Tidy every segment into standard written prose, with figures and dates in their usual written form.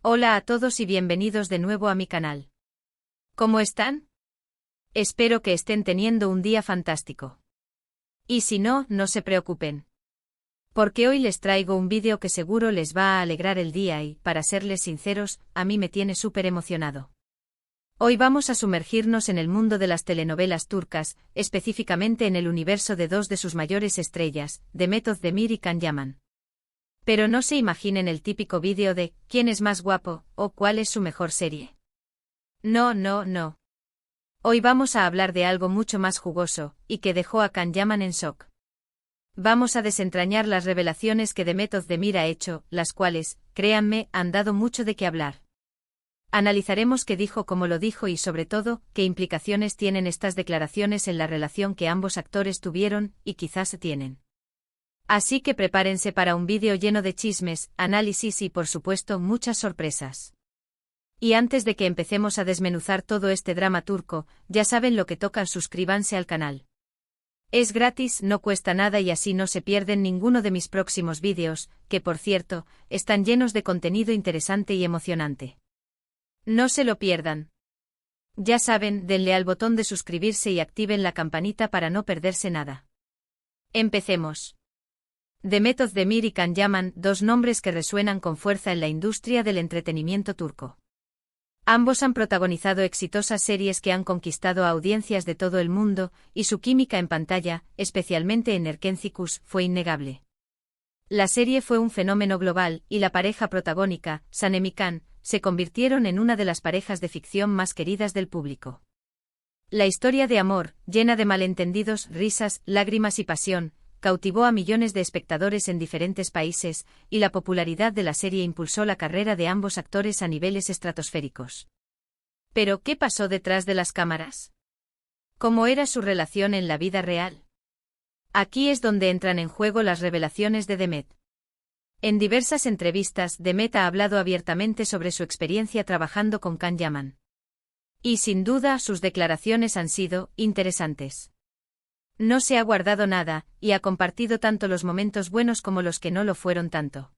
Hola a todos y bienvenidos de nuevo a mi canal. ¿Cómo están? Espero que estén teniendo un día fantástico. Y si no, no se preocupen. Porque hoy les traigo un vídeo que seguro les va a alegrar el día y, para serles sinceros, a mí me tiene súper emocionado. Hoy vamos a sumergirnos en el mundo de las telenovelas turcas, específicamente en el universo de dos de sus mayores estrellas, Demet Özdemir y Can Yaman. Pero no se imaginen el típico vídeo de ¿quién es más guapo? O ¿cuál es su mejor serie? No, no, no. Hoy vamos a hablar de algo mucho más jugoso, y que dejó a Can Yaman en shock. Vamos a desentrañar las revelaciones que Demet Özdemir ha hecho, las cuales, créanme, han dado mucho de qué hablar. Analizaremos qué dijo, cómo lo dijo y sobre todo, qué implicaciones tienen estas declaraciones en la relación que ambos actores tuvieron, y quizás tienen. Así que prepárense para un vídeo lleno de chismes, análisis y por supuesto muchas sorpresas. Y antes de que empecemos a desmenuzar todo este drama turco, ya saben lo que toca, suscríbanse al canal. Es gratis, no cuesta nada y así no se pierden ninguno de mis próximos vídeos, que por cierto, están llenos de contenido interesante y emocionante. No se lo pierdan. Ya saben, denle al botón de suscribirse y activen la campanita para no perderse nada. Empecemos. Demet Özdemir y Can Yaman, dos nombres que resuenan con fuerza en la industria del entretenimiento turco. Ambos han protagonizado exitosas series que han conquistado a audiencias de todo el mundo, y su química en pantalla, especialmente en Erkencikus, fue innegable. La serie fue un fenómeno global, y la pareja protagónica, Sanem y Can, se convirtieron en una de las parejas de ficción más queridas del público. La historia de amor, llena de malentendidos, risas, lágrimas y pasión, cautivó a millones de espectadores en diferentes países, y la popularidad de la serie impulsó la carrera de ambos actores a niveles estratosféricos. Pero, ¿qué pasó detrás de las cámaras? ¿Cómo era su relación en la vida real? Aquí es donde entran en juego las revelaciones de Demet. En diversas entrevistas, Demet ha hablado abiertamente sobre su experiencia trabajando con Can Yaman. Y sin duda, sus declaraciones han sido interesantes. No se ha guardado nada, y ha compartido tanto los momentos buenos como los que no lo fueron tanto.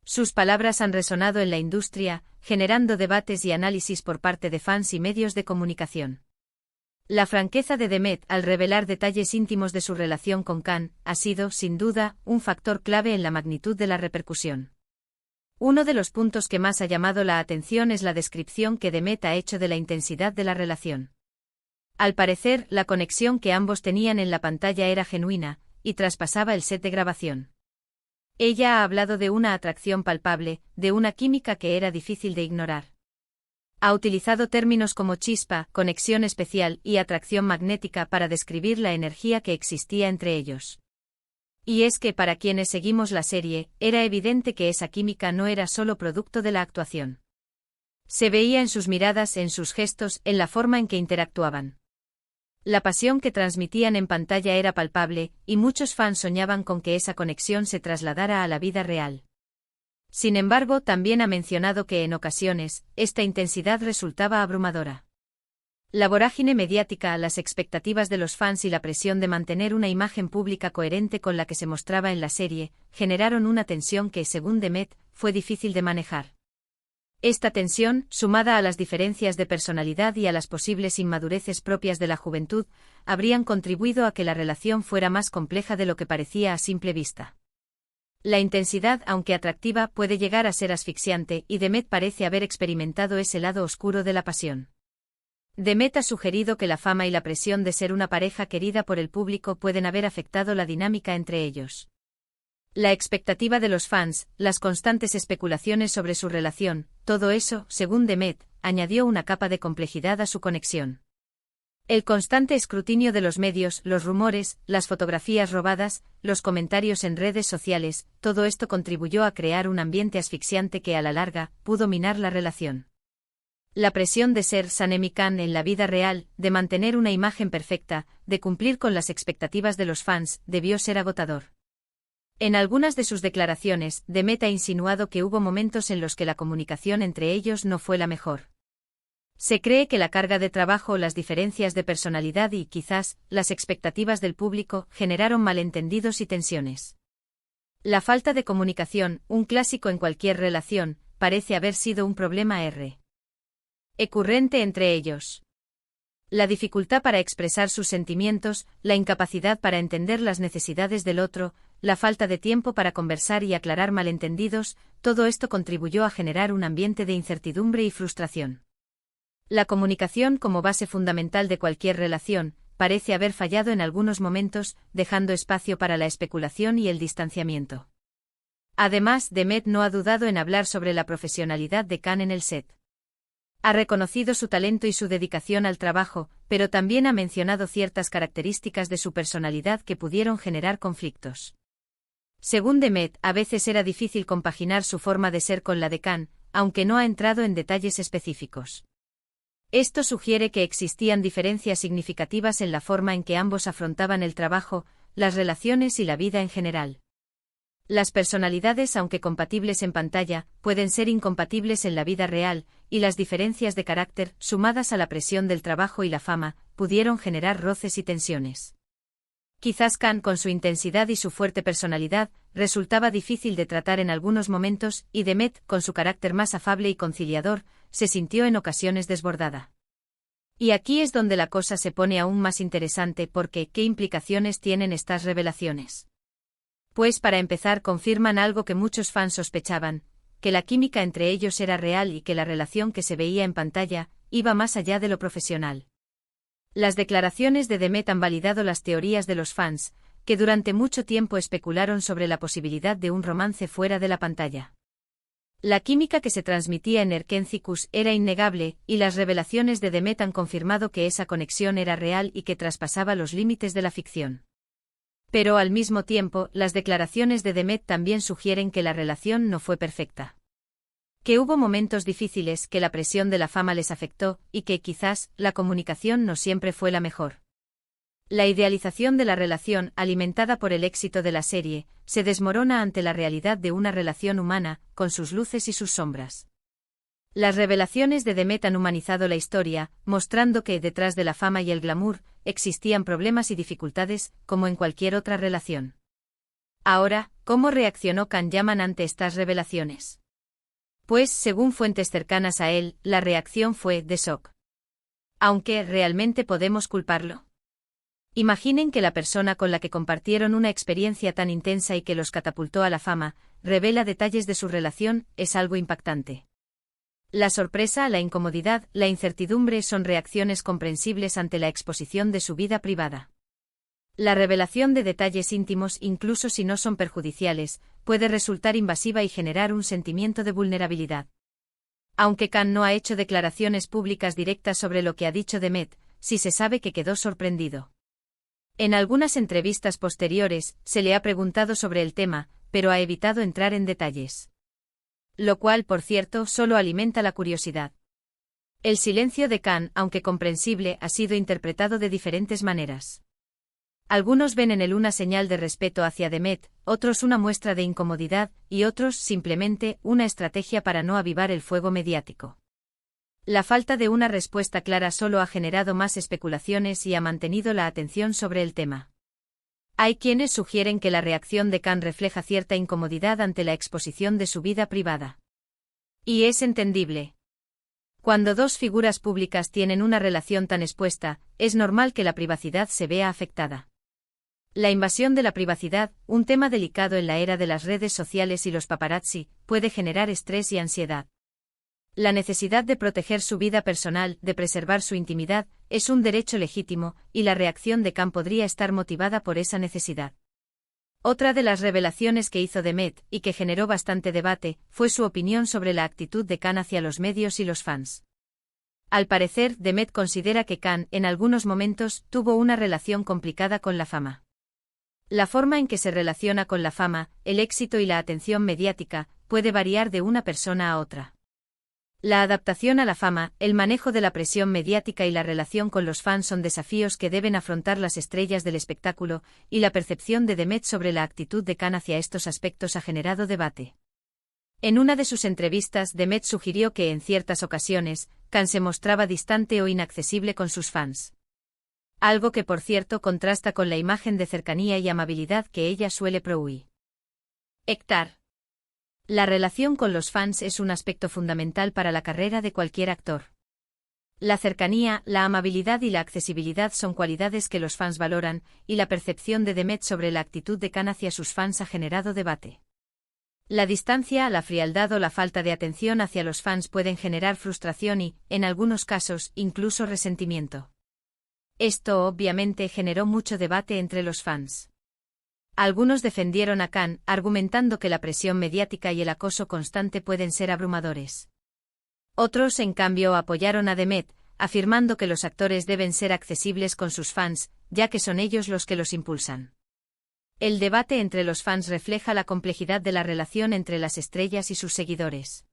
Sus palabras han resonado en la industria, generando debates y análisis por parte de fans y medios de comunicación. La franqueza de Demet al revelar detalles íntimos de su relación con Can ha sido, sin duda, un factor clave en la magnitud de la repercusión. Uno de los puntos que más ha llamado la atención es la descripción que Demet ha hecho de la intensidad de la relación. Al parecer, la conexión que ambos tenían en la pantalla era genuina, y traspasaba el set de grabación. Ella ha hablado de una atracción palpable, de una química que era difícil de ignorar. Ha utilizado términos como chispa, conexión especial y atracción magnética para describir la energía que existía entre ellos. Y es que para quienes seguimos la serie, era evidente que esa química no era solo producto de la actuación. Se veía en sus miradas, en sus gestos, en la forma en que interactuaban. La pasión que transmitían en pantalla era palpable, y muchos fans soñaban con que esa conexión se trasladara a la vida real. Sin embargo, también ha mencionado que en ocasiones, esta intensidad resultaba abrumadora. La vorágine mediática, las expectativas de los fans y la presión de mantener una imagen pública coherente con la que se mostraba en la serie, generaron una tensión que, según Demet, fue difícil de manejar. Esta tensión, sumada a las diferencias de personalidad y a las posibles inmadureces propias de la juventud, habrían contribuido a que la relación fuera más compleja de lo que parecía a simple vista. La intensidad, aunque atractiva, puede llegar a ser asfixiante, y Demet parece haber experimentado ese lado oscuro de la pasión. Demet ha sugerido que la fama y la presión de ser una pareja querida por el público pueden haber afectado la dinámica entre ellos. La expectativa de los fans, las constantes especulaciones sobre su relación, todo eso, según Demet, añadió una capa de complejidad a su conexión. El constante escrutinio de los medios, los rumores, las fotografías robadas, los comentarios en redes sociales, todo esto contribuyó a crear un ambiente asfixiante que a la larga pudo minar la relación. La presión de ser Sanem y Can en la vida real, de mantener una imagen perfecta, de cumplir con las expectativas de los fans, debió ser agotador. En algunas de sus declaraciones, Demet ha insinuado que hubo momentos en los que la comunicación entre ellos no fue la mejor. Se cree que la carga de trabajo, las diferencias de personalidad y, quizás, las expectativas del público generaron malentendidos y tensiones. La falta de comunicación, un clásico en cualquier relación, parece haber sido un problema recurrente entre ellos. La dificultad para expresar sus sentimientos, la incapacidad para entender las necesidades del otro, la falta de tiempo para conversar y aclarar malentendidos, todo esto contribuyó a generar un ambiente de incertidumbre y frustración. La comunicación como base fundamental de cualquier relación, parece haber fallado en algunos momentos, dejando espacio para la especulación y el distanciamiento. Además, Demet no ha dudado en hablar sobre la profesionalidad de Can en el set. Ha reconocido su talento y su dedicación al trabajo, pero también ha mencionado ciertas características de su personalidad que pudieron generar conflictos. Según Demet, a veces era difícil compaginar su forma de ser con la de Can, aunque no ha entrado en detalles específicos. Esto sugiere que existían diferencias significativas en la forma en que ambos afrontaban el trabajo, las relaciones y la vida en general. Las personalidades, aunque compatibles en pantalla, pueden ser incompatibles en la vida real, y las diferencias de carácter, sumadas a la presión del trabajo y la fama, pudieron generar roces y tensiones. Quizás Can, con su intensidad y su fuerte personalidad, resultaba difícil de tratar en algunos momentos, y Demet, con su carácter más afable y conciliador, se sintió en ocasiones desbordada. Y aquí es donde la cosa se pone aún más interesante porque, ¿qué implicaciones tienen estas revelaciones? Pues para empezar confirman algo que muchos fans sospechaban, que la química entre ellos era real y que la relación que se veía en pantalla iba más allá de lo profesional. Las declaraciones de Demet han validado las teorías de los fans, que durante mucho tiempo especularon sobre la posibilidad de un romance fuera de la pantalla. La química que se transmitía en Erkencicus era innegable, y las revelaciones de Demet han confirmado que esa conexión era real y que traspasaba los límites de la ficción. Pero al mismo tiempo, las declaraciones de Demet también sugieren que la relación no fue perfecta. Que hubo momentos difíciles, que la presión de la fama les afectó, y que, quizás, la comunicación no siempre fue la mejor. La idealización de la relación, alimentada por el éxito de la serie, se desmorona ante la realidad de una relación humana, con sus luces y sus sombras. Las revelaciones de Demet han humanizado la historia, mostrando que, detrás de la fama y el glamour, existían problemas y dificultades, como en cualquier otra relación. Ahora, ¿cómo reaccionó Can Yaman ante estas revelaciones? Pues, según fuentes cercanas a él, la reacción fue de shock. Aunque, ¿realmente podemos culparlo? Imaginen que la persona con la que compartieron una experiencia tan intensa y que los catapultó a la fama, revela detalles de su relación, es algo impactante. La sorpresa, la incomodidad, la incertidumbre son reacciones comprensibles ante la exposición de su vida privada. La revelación de detalles íntimos, incluso si no son perjudiciales, puede resultar invasiva y generar un sentimiento de vulnerabilidad. Aunque Can no ha hecho declaraciones públicas directas sobre lo que ha dicho Demet, sí se sabe que quedó sorprendido. En algunas entrevistas posteriores, se le ha preguntado sobre el tema, pero ha evitado entrar en detalles. Lo cual, por cierto, solo alimenta la curiosidad. El silencio de Can, aunque comprensible, ha sido interpretado de diferentes maneras. Algunos ven en él una señal de respeto hacia Demet, otros una muestra de incomodidad, y otros, simplemente, una estrategia para no avivar el fuego mediático. La falta de una respuesta clara solo ha generado más especulaciones y ha mantenido la atención sobre el tema. Hay quienes sugieren que la reacción de Can refleja cierta incomodidad ante la exposición de su vida privada. Y es entendible. Cuando dos figuras públicas tienen una relación tan expuesta, es normal que la privacidad se vea afectada. La invasión de la privacidad, un tema delicado en la era de las redes sociales y los paparazzi, puede generar estrés y ansiedad. La necesidad de proteger su vida personal, de preservar su intimidad, es un derecho legítimo, y la reacción de Can podría estar motivada por esa necesidad. Otra de las revelaciones que hizo Demet, y que generó bastante debate, fue su opinión sobre la actitud de Can hacia los medios y los fans. Al parecer, Demet considera que Can, en algunos momentos, tuvo una relación complicada con la fama. La forma en que se relaciona con la fama, el éxito y la atención mediática, puede variar de una persona a otra. La adaptación a la fama, el manejo de la presión mediática y la relación con los fans son desafíos que deben afrontar las estrellas del espectáculo, y la percepción de Demet sobre la actitud de Can hacia estos aspectos ha generado debate. En una de sus entrevistas, Demet sugirió que en ciertas ocasiones, Can se mostraba distante o inaccesible con sus fans. Algo que, por cierto, contrasta con la imagen de cercanía y amabilidad que ella suele prohibir. Hector. La relación con los fans es un aspecto fundamental para la carrera de cualquier actor. La cercanía, la amabilidad y la accesibilidad son cualidades que los fans valoran, y la percepción de Demet sobre la actitud de Khan hacia sus fans ha generado debate. La distancia, la frialdad o la falta de atención hacia los fans pueden generar frustración y, en algunos casos, incluso resentimiento. Esto obviamente generó mucho debate entre los fans. Algunos defendieron a Khan, argumentando que la presión mediática y el acoso constante pueden ser abrumadores. Otros, en cambio, apoyaron a Demet, afirmando que los actores deben ser accesibles con sus fans, ya que son ellos los que los impulsan. El debate entre los fans refleja la complejidad de la relación entre las estrellas y sus seguidores.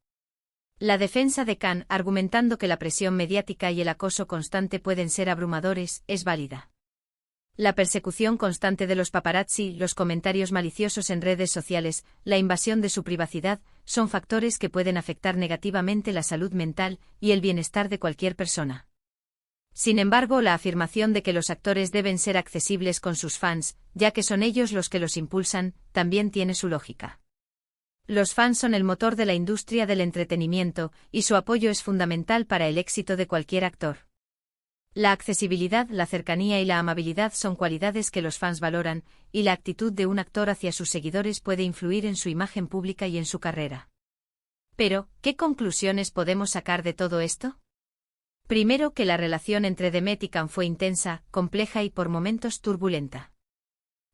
La defensa de Khan, argumentando que la presión mediática y el acoso constante pueden ser abrumadores, es válida. La persecución constante de los paparazzi, los comentarios maliciosos en redes sociales, la invasión de su privacidad, son factores que pueden afectar negativamente la salud mental y el bienestar de cualquier persona. Sin embargo, la afirmación de que los actores deben ser accesibles con sus fans, ya que son ellos los que los impulsan, también tiene su lógica. Los fans son el motor de la industria del entretenimiento, y su apoyo es fundamental para el éxito de cualquier actor. La accesibilidad, la cercanía y la amabilidad son cualidades que los fans valoran, y la actitud de un actor hacia sus seguidores puede influir en su imagen pública y en su carrera. Pero, ¿qué conclusiones podemos sacar de todo esto? Primero, que la relación entre Demet y Khan fue intensa, compleja y por momentos turbulenta.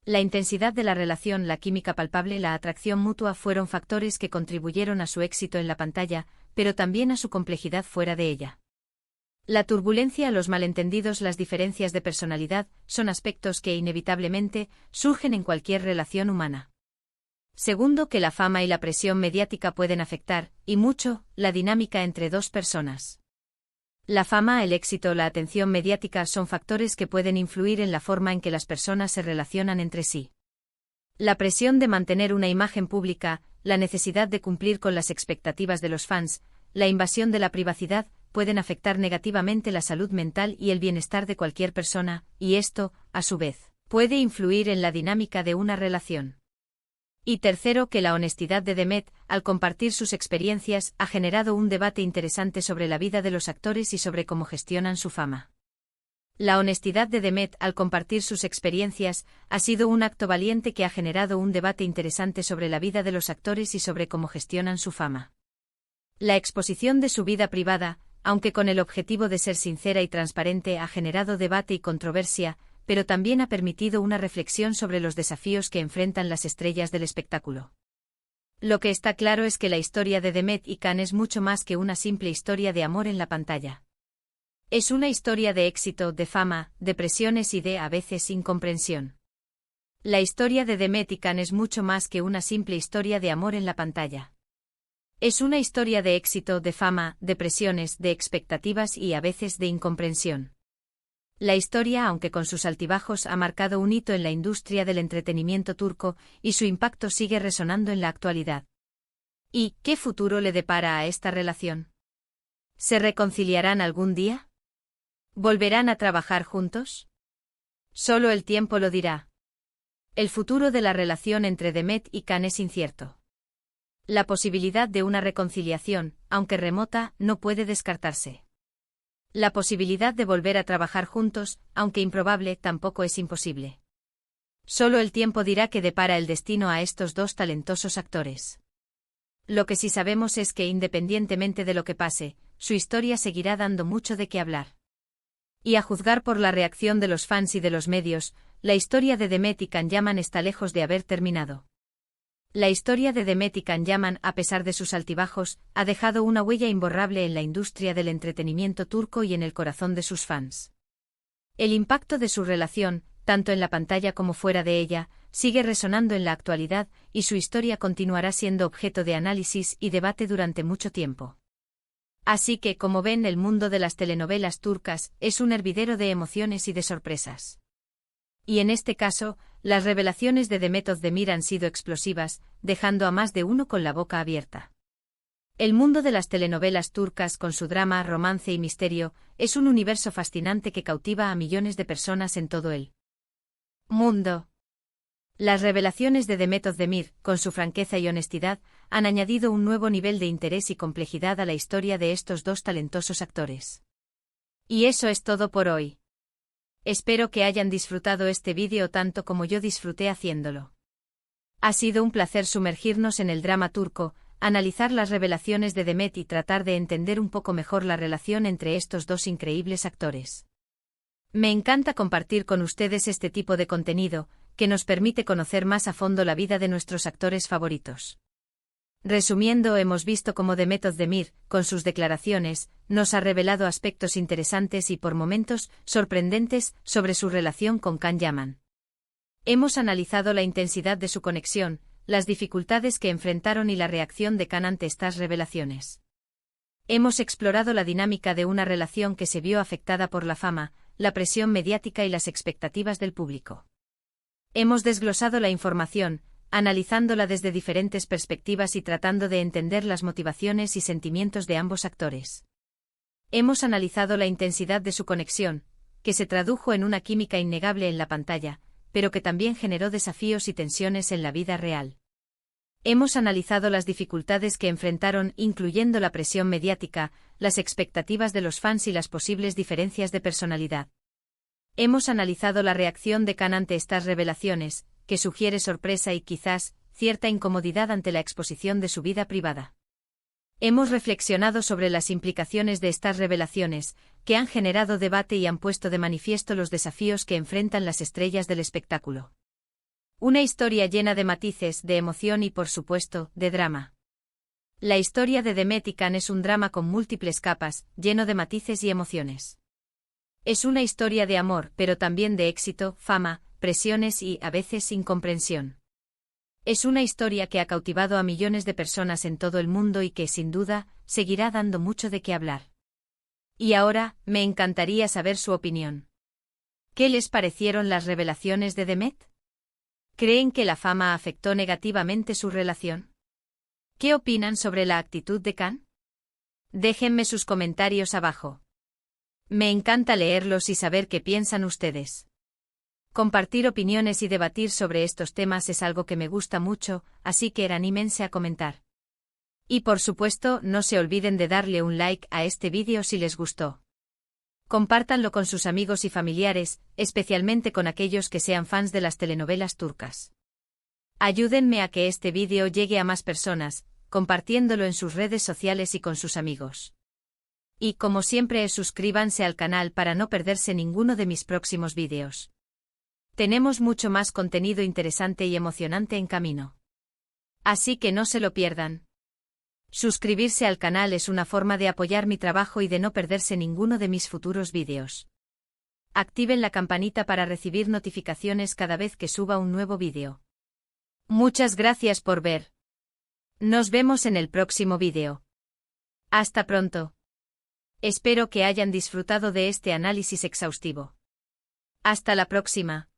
La intensidad de la relación, la química palpable, la atracción mutua fueron factores que contribuyeron a su éxito en la pantalla, pero también a su complejidad fuera de ella. La turbulencia, los malentendidos, las diferencias de personalidad, son aspectos que inevitablemente surgen en cualquier relación humana. Segundo, que la fama y la presión mediática pueden afectar, y mucho, la dinámica entre dos personas. La fama, el éxito, la atención mediática son factores que pueden influir en la forma en que las personas se relacionan entre sí. La presión de mantener una imagen pública, la necesidad de cumplir con las expectativas de los fans, la invasión de la privacidad, pueden afectar negativamente la salud mental y el bienestar de cualquier persona, y esto, a su vez, puede influir en la dinámica de una relación. Y tercero, que la honestidad de Demet, al compartir sus experiencias, ha generado un debate interesante sobre la vida de los actores y sobre cómo gestionan su fama. La honestidad de Demet, al compartir sus experiencias, ha sido un acto valiente que ha generado un debate interesante sobre la vida de los actores y sobre cómo gestionan su fama. La exposición de su vida privada, aunque con el objetivo de ser sincera y transparente, ha generado debate y controversia, pero también ha permitido una reflexión sobre los desafíos que enfrentan las estrellas del espectáculo. Lo que está claro es que la historia de Demet y Khan es mucho más que una simple historia de amor en la pantalla. Es una historia de éxito, de fama, de presiones y de, a veces, incomprensión. La historia de Demet y Khan es mucho más que una simple historia de amor en la pantalla. Es una historia de éxito, de fama, de presiones, de expectativas y a veces de incomprensión. La historia, aunque con sus altibajos, ha marcado un hito en la industria del entretenimiento turco, y su impacto sigue resonando en la actualidad. ¿Y qué futuro le depara a esta relación? ¿Se reconciliarán algún día? ¿Volverán a trabajar juntos? Solo el tiempo lo dirá. El futuro de la relación entre Demet y Khan es incierto. La posibilidad de una reconciliación, aunque remota, no puede descartarse. La posibilidad de volver a trabajar juntos, aunque improbable, tampoco es imposible. Solo el tiempo dirá qué depara el destino a estos dos talentosos actores. Lo que sí sabemos es que, independientemente de lo que pase, su historia seguirá dando mucho de qué hablar. Y a juzgar por la reacción de los fans y de los medios, la historia de Demet y Khan Yaman está lejos de haber terminado. La historia de Demet y Khan Yaman, a pesar de sus altibajos, ha dejado una huella imborrable en la industria del entretenimiento turco y en el corazón de sus fans. El impacto de su relación, tanto en la pantalla como fuera de ella, sigue resonando en la actualidad, y su historia continuará siendo objeto de análisis y debate durante mucho tiempo. Así que, como ven, el mundo de las telenovelas turcas es un hervidero de emociones y de sorpresas. Y en este caso, las revelaciones de Demet Özdemir han sido explosivas, dejando a más de uno con la boca abierta. El mundo de las telenovelas turcas, con su drama, romance y misterio, es un universo fascinante que cautiva a millones de personas en todo el mundo. Las revelaciones de Demet Özdemir, con su franqueza y honestidad, han añadido un nuevo nivel de interés y complejidad a la historia de estos dos talentosos actores. Y eso es todo por hoy. Espero que hayan disfrutado este vídeo tanto como yo disfruté haciéndolo. Ha sido un placer sumergirnos en el drama turco, analizar las revelaciones de Demet y tratar de entender un poco mejor la relación entre estos dos increíbles actores. Me encanta compartir con ustedes este tipo de contenido, que nos permite conocer más a fondo la vida de nuestros actores favoritos. Resumiendo, hemos visto cómo Demet Özdemir, con sus declaraciones, nos ha revelado aspectos interesantes y por momentos sorprendentes sobre su relación con Can Yaman. Hemos analizado la intensidad de su conexión, las dificultades que enfrentaron y la reacción de Can ante estas revelaciones. Hemos explorado la dinámica de una relación que se vio afectada por la fama, la presión mediática y las expectativas del público. Hemos desglosado la información, analizándola desde diferentes perspectivas y tratando de entender las motivaciones y sentimientos de ambos actores. Hemos analizado la intensidad de su conexión, que se tradujo en una química innegable en la pantalla, pero que también generó desafíos y tensiones en la vida real. Hemos analizado las dificultades que enfrentaron, incluyendo la presión mediática, las expectativas de los fans y las posibles diferencias de personalidad. Hemos analizado la reacción de Can ante estas revelaciones, que sugiere sorpresa y quizás cierta incomodidad ante la exposición de su vida privada. Hemos reflexionado sobre las implicaciones de estas revelaciones, que han generado debate y han puesto de manifiesto los desafíos que enfrentan las estrellas del espectáculo. Una historia llena de matices, de emoción y, por supuesto, de drama. La historia de Demet y Can es un drama con múltiples capas, lleno de matices y emociones. Es una historia de amor, pero también de éxito, fama, presiones y, a veces, incomprensión. Es una historia que ha cautivado a millones de personas en todo el mundo y que, sin duda, seguirá dando mucho de qué hablar. Y ahora, me encantaría saber su opinión. ¿Qué les parecieron las revelaciones de Demet? ¿Creen que la fama afectó negativamente su relación? ¿Qué opinan sobre la actitud de Can? Déjenme sus comentarios abajo. Me encanta leerlos y saber qué piensan ustedes. Compartir opiniones y debatir sobre estos temas es algo que me gusta mucho, así que anímense a comentar. Y por supuesto, no se olviden de darle un like a este vídeo si les gustó. Compártanlo con sus amigos y familiares, especialmente con aquellos que sean fans de las telenovelas turcas. Ayúdenme a que este vídeo llegue a más personas, compartiéndolo en sus redes sociales y con sus amigos. Y como siempre, suscríbanse al canal para no perderse ninguno de mis próximos vídeos. Tenemos mucho más contenido interesante y emocionante en camino. Así que no se lo pierdan. Suscribirse al canal es una forma de apoyar mi trabajo y de no perderse ninguno de mis futuros vídeos. Activen la campanita para recibir notificaciones cada vez que suba un nuevo vídeo. Muchas gracias por ver. Nos vemos en el próximo vídeo. Hasta pronto. Espero que hayan disfrutado de este análisis exhaustivo. Hasta la próxima.